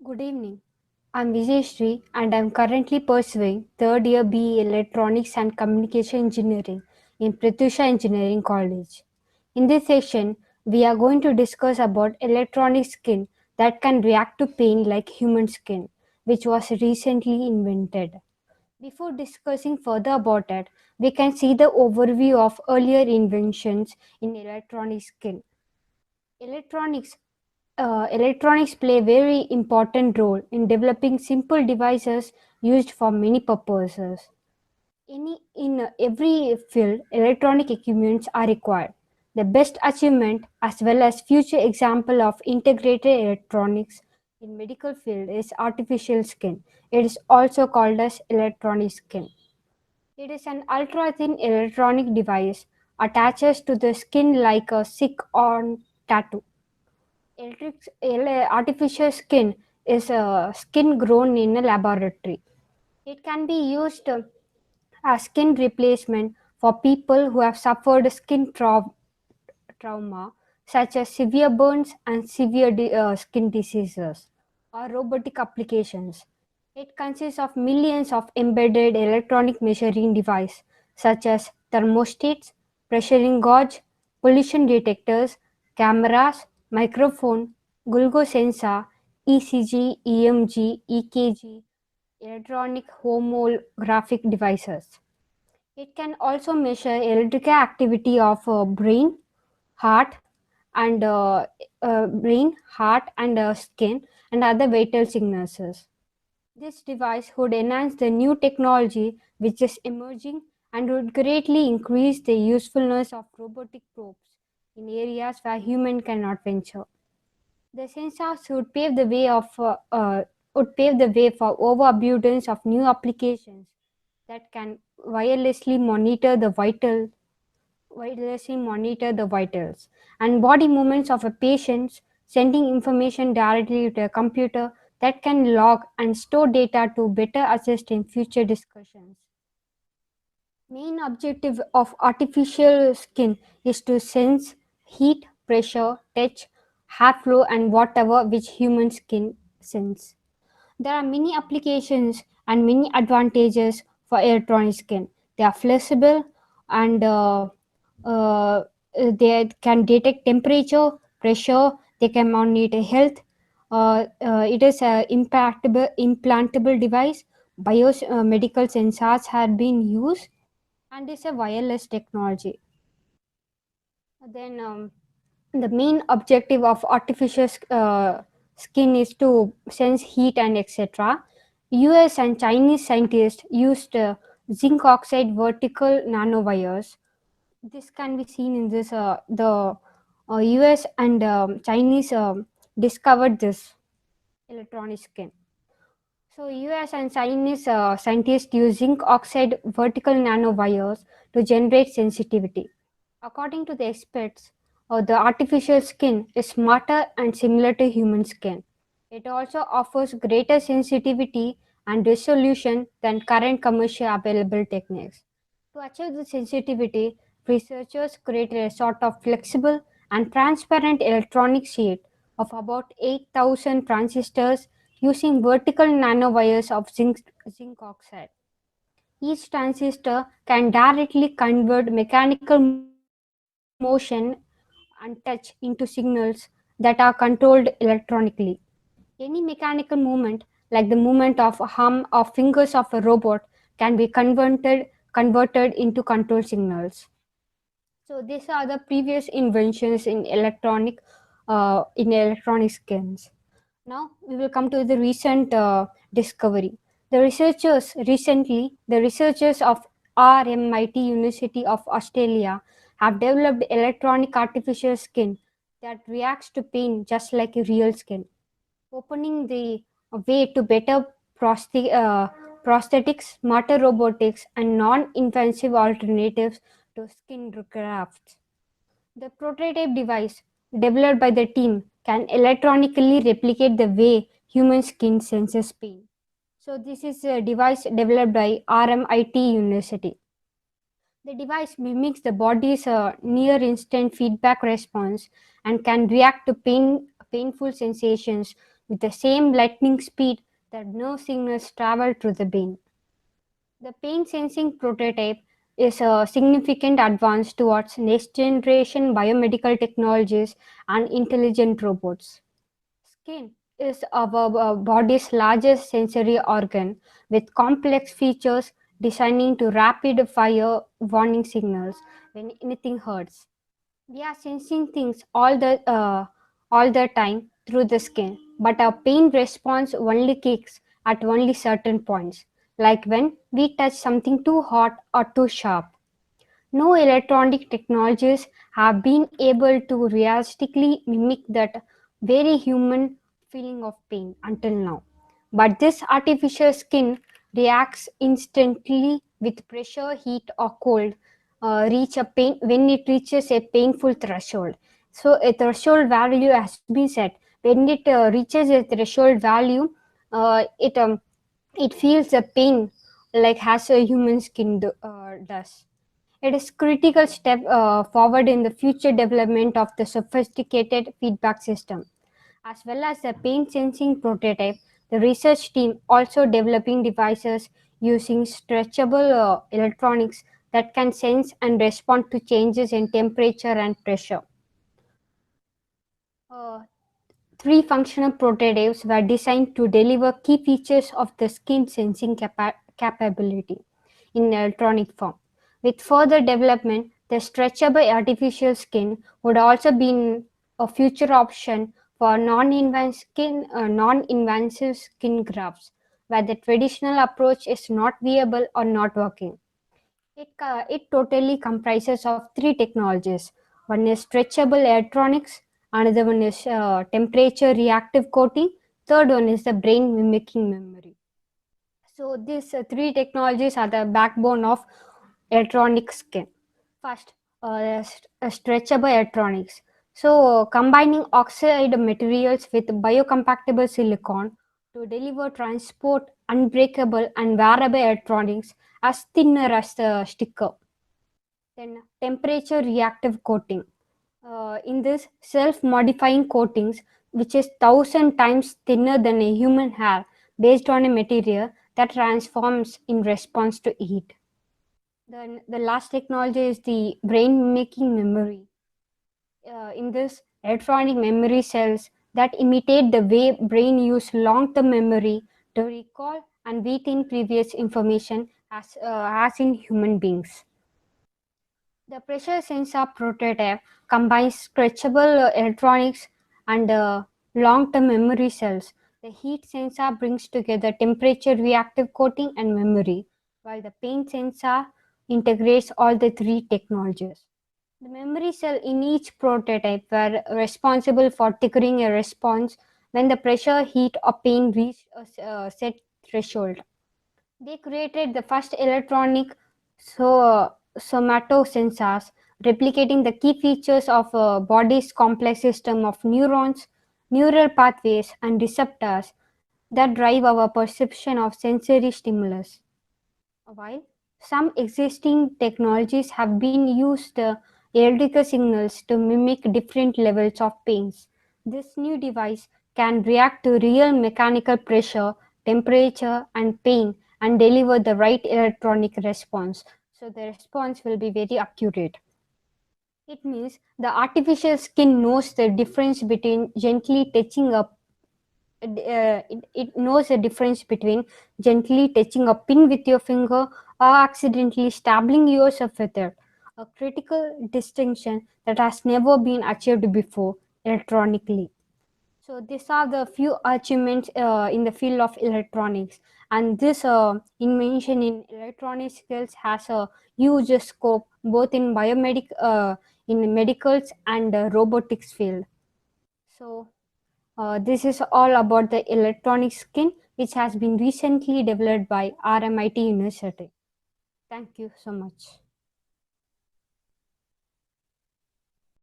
Good evening. I'm Vijay and I'm currently pursuing third year BE Electronics and Communication Engineering in Pratyusha Engineering College. In this session, we are going to discuss about electronic skin that can react to pain like human skin, which was recently invented. Before discussing further about it, we can see the overview of earlier inventions in electronic skin. Electronics Electronics play a very important role in developing simple devices used for many purposes. In every field, electronic equipments are required. The best achievement as well as future example of integrated electronics in medical field is artificial skin. It is also called as electronic skin. It is an ultra-thin electronic device attaches to the skin like a stick-on tattoo. Artificial skin is a skin grown in a laboratory. It can be used as skin replacement for people who have suffered trauma, such as severe burns and severe skin diseases, or robotic applications. It consists of millions of embedded electronic measuring devices, such as thermostats, pressuring gauge, pollution detectors, cameras, microphone, glucose sensor, ECG, EMG, EKG, electronic homographic devices. It can also measure electrical activity of heart, and skin and other vital signals. This device would enhance the new technology which is emerging and would greatly increase the usefulness of robotic probes in areas where human cannot venture. The sensors would pave the way for overabundance of new applications that can wirelessly monitor the vitals and body movements of a patient, sending information directly to a computer that can log and store data to better assist in future discussions. Main objective of artificial skin is to sense heat, pressure, touch, hair flow and whatever which human skin sense. There are many applications and many advantages for electronic skin. They are flexible and uh, they can detect temperature, pressure, they can monitor health. It is a implantable device. Biomedical sensors have been used and is a wireless technology. Then the main objective of skin is to sense heat and etc. US and Chinese scientists used zinc oxide vertical nanowires. This can be seen in this the US and Chinese discovered this electronic skin. So US and Chinese scientists use zinc oxide vertical nanowires to generate sensitivity. According to the experts, the artificial skin is smarter and similar to human skin. It also offers greater sensitivity and resolution than current commercially available techniques. To achieve the sensitivity, researchers created a sort of flexible and transparent electronic sheet of about 8,000 transistors using vertical nanowires of zinc oxide. Each transistor can directly convert mechanical motion and touch into signals that are controlled electronically. Any mechanical movement, like the movement of arm or fingers of a robot, can be converted into control signals. So these are the previous inventions in electronic skins. Now we will come to the recent discovery. The researchers of RMIT University of Australia have developed electronic artificial skin that reacts to pain just like a real skin, opening the way to better prosthetics, smarter robotics, and non-invasive alternatives to skin grafts. The prototype device, developed by the team, can electronically replicate the way human skin senses pain. So, this is a device developed by RMIT University. The device mimics the body's near instant feedback response and can react to painful sensations with the same lightning speed that nerve signals travel through the brain. The pain sensing prototype is a significant advance towards next generation biomedical technologies and intelligent robots. Skin is our body's largest sensory organ with complex features designed to rapid fire warning signals when anything hurts. We are sensing things all the time through the skin, but our pain response only kicks at only certain points, like when we touch something too hot or too sharp. No electronic technologies have been able to realistically mimic that very human feeling of pain until now. But this artificial skin reacts instantly with pressure, heat, or cold. Reach a pain when it reaches a painful threshold. So a threshold value has been set. When it reaches a threshold value, it it feels a pain like has a human skin does. It is critical step forward in the future development of the sophisticated feedback system. As well as the pain sensing prototype, the research team also developing devices using stretchable electronics that can sense and respond to changes in temperature and pressure. Uh, Three functional prototypes were designed to deliver key features of the skin sensing capability in electronic form. With further development, the stretchable artificial skin would also be a future option for non-invasive skin grafts, where the traditional approach is not viable or not working. It totally comprises of three technologies. One is stretchable electronics, another one is temperature reactive coating, third one is the brain mimicking memory. So these three technologies are the backbone of electronic skin. First, stretchable electronics. So combining oxide materials with biocompatible silicon to deliver transport unbreakable and wearable electronics as thinner as the sticker. Then temperature reactive coating. In this self-modifying coatings, which is 1,000 times thinner than a human hair, based on a material that transforms in response to heat. Then the last technology is the brain making memory. In this, electronic memory cells that imitate the way brain use long-term memory to recall and retain previous information as in human beings. The pressure sensor prototype combines stretchable electronics and long-term memory cells. The heat sensor brings together temperature reactive coating and memory, while the pain sensor integrates all the three technologies. The memory cell in each prototype were responsible for triggering a response when the pressure, heat, or pain reached a set threshold. They created the first electronic somatosensors, replicating the key features of a body's complex system of neurons, neural pathways, and receptors that drive our perception of sensory stimulus. While some existing technologies have been used electrical signals to mimic different levels of pains, this new device can react to real mechanical pressure, temperature, and pain and deliver the right electronic response. So the response will be very accurate. It means the artificial skin knows the difference between gently touching a it knows the difference between gently touching a pin with your finger or accidentally stabbing yourself with it. A critical distinction that has never been achieved before electronically. So these are the few achievements in the field of electronics, and this invention in electronic skills has a huge scope both in medicals and robotics field. So this is all about the electronic skin, which has been recently developed by RMIT University. Thank you so much.